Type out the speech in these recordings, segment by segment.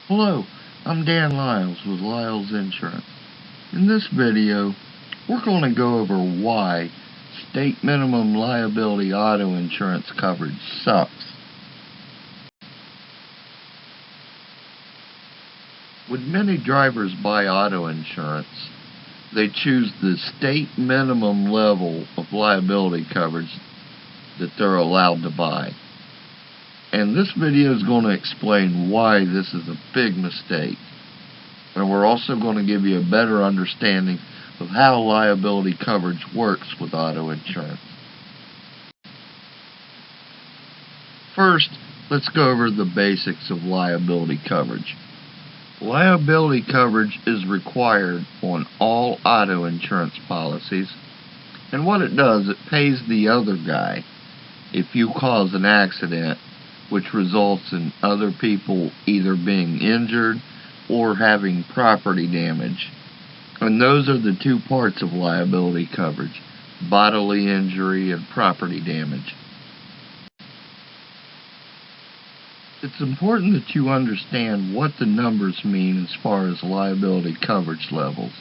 Hello, I'm Dan Lyles with Lyles Insurance. In this video, we're going to go over why state minimum liability auto insurance coverage sucks. When many drivers buy auto insurance, they choose the state minimum level of liability coverage that they're allowed to buy. And this video is going to explain why this is a big mistake. And we're also going to give you a better understanding of how liability coverage works with auto insurance. First, let's go over the basics of liability coverage. Liability coverage is required on all auto insurance policies, and what it does, it pays the other guy if you cause an accident which results in other people either being injured or having property damage. And those are the two parts of liability coverage: bodily injury and property damage. It's important that you understand what the numbers mean as far as liability coverage levels.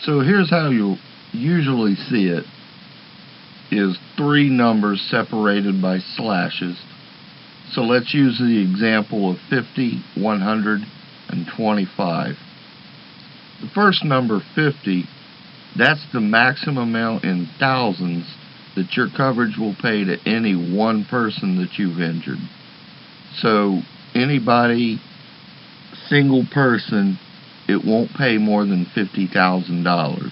So here's how you'll usually see it, is three numbers separated by slashes. So let's use the example of 50, 100, and 25. The first number, 50, that's the maximum amount in thousands that your coverage will pay to any one person that you've injured. So anybody, single person, it won't pay more than $50,000.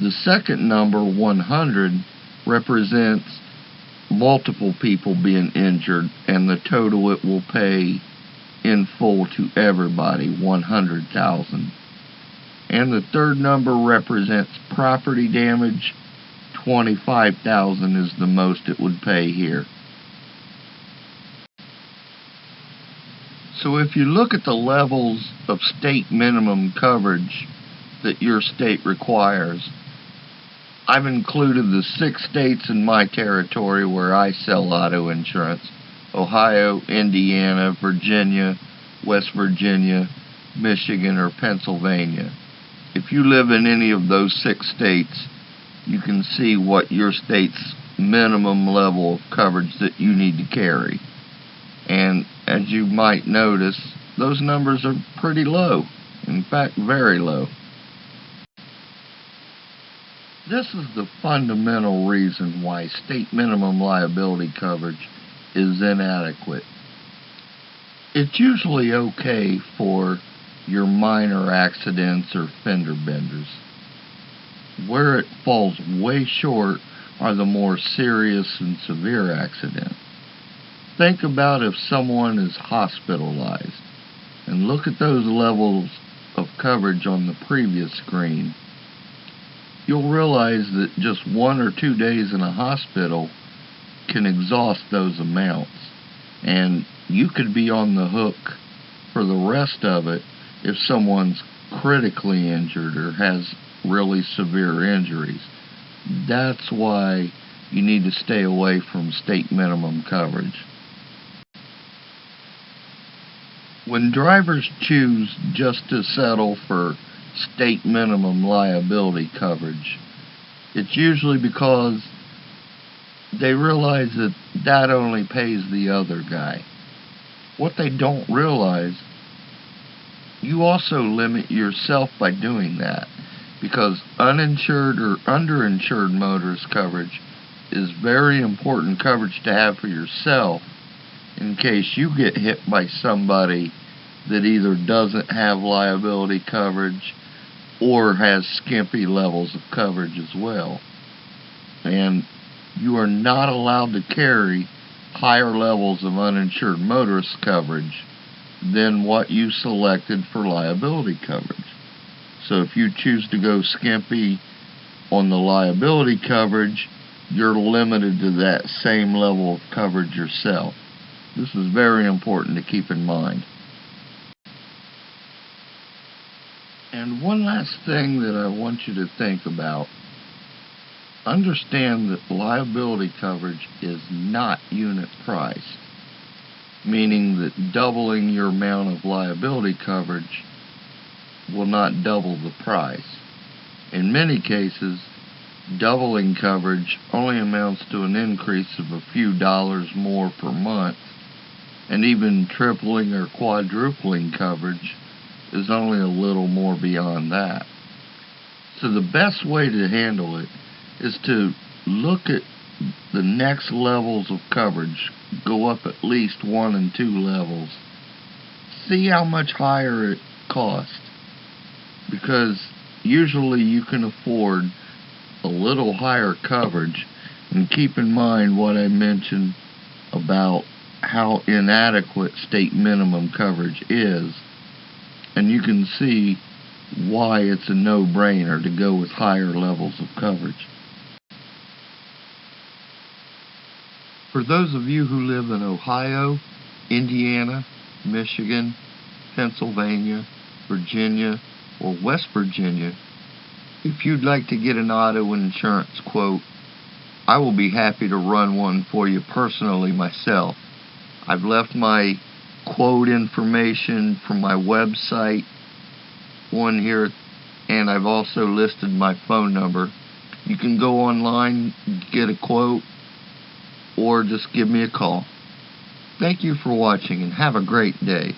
The second number, 100, represents multiple people being injured, and the total it will pay in full to everybody, $100,000. And the third number represents property damage. $25,000 is the most it would pay here. So if you look at the levels of state minimum coverage that your state requires, I've included the 6 states in my territory where I sell auto insurance: Ohio, Indiana, Virginia, West Virginia, Michigan, or Pennsylvania. If you live in any of those 6 states, you can see what your state's minimum level of coverage that you need to carry. And as you might notice, those numbers are pretty low. In fact, very low. This is the fundamental reason why state minimum liability coverage is inadequate. It's usually okay for your minor accidents or fender benders. Where it falls way short are the more serious and severe accidents. Think about if someone is hospitalized, and look at those levels of coverage on the previous screen. You'll realize that just 1 or 2 days in a hospital can exhaust those amounts, and you could be on the hook for the rest of it if someone's critically injured or has really severe injuries. That's why you need to stay away from state minimum coverage. When drivers choose just to settle for state minimum liability coverage, it's usually because they realize that that only pays the other guy. What they don't realize, you also limit yourself by doing that, because uninsured or underinsured motorist coverage is very important coverage to have for yourself in case you get hit by somebody that either doesn't have liability coverage or has skimpy levels of coverage as well. And you are not allowed to carry higher levels of uninsured motorist coverage than what you selected for liability coverage. So if you choose to go skimpy on the liability coverage, you're limited to that same level of coverage yourself. This is very important to keep in mind. And one last thing that I want you to think about: understand that liability coverage is not unit priced. meaning that doubling your amount of liability coverage will not double the price. In many cases, doubling coverage only amounts to an increase of a few dollars more per month, and even tripling or quadrupling coverage is only a little more beyond that. So the best way to handle it is to look at the next levels of coverage, go up at least 1 and 2 levels, see how much higher it costs, because usually you can afford a little higher coverage. And keep in mind what I mentioned about how inadequate state minimum coverage is, and you can see why it's a no-brainer to go with higher levels of coverage. For those of you who live in Ohio, Indiana, Michigan, Pennsylvania, Virginia, or West Virginia, if you'd like to get an auto insurance quote, I will be happy to run one for you personally myself. I've left my quote information from my website on here, and I've also listed my phone number. You can go online, get a quote, or just give me a call. Thank you for watching, and have a great day.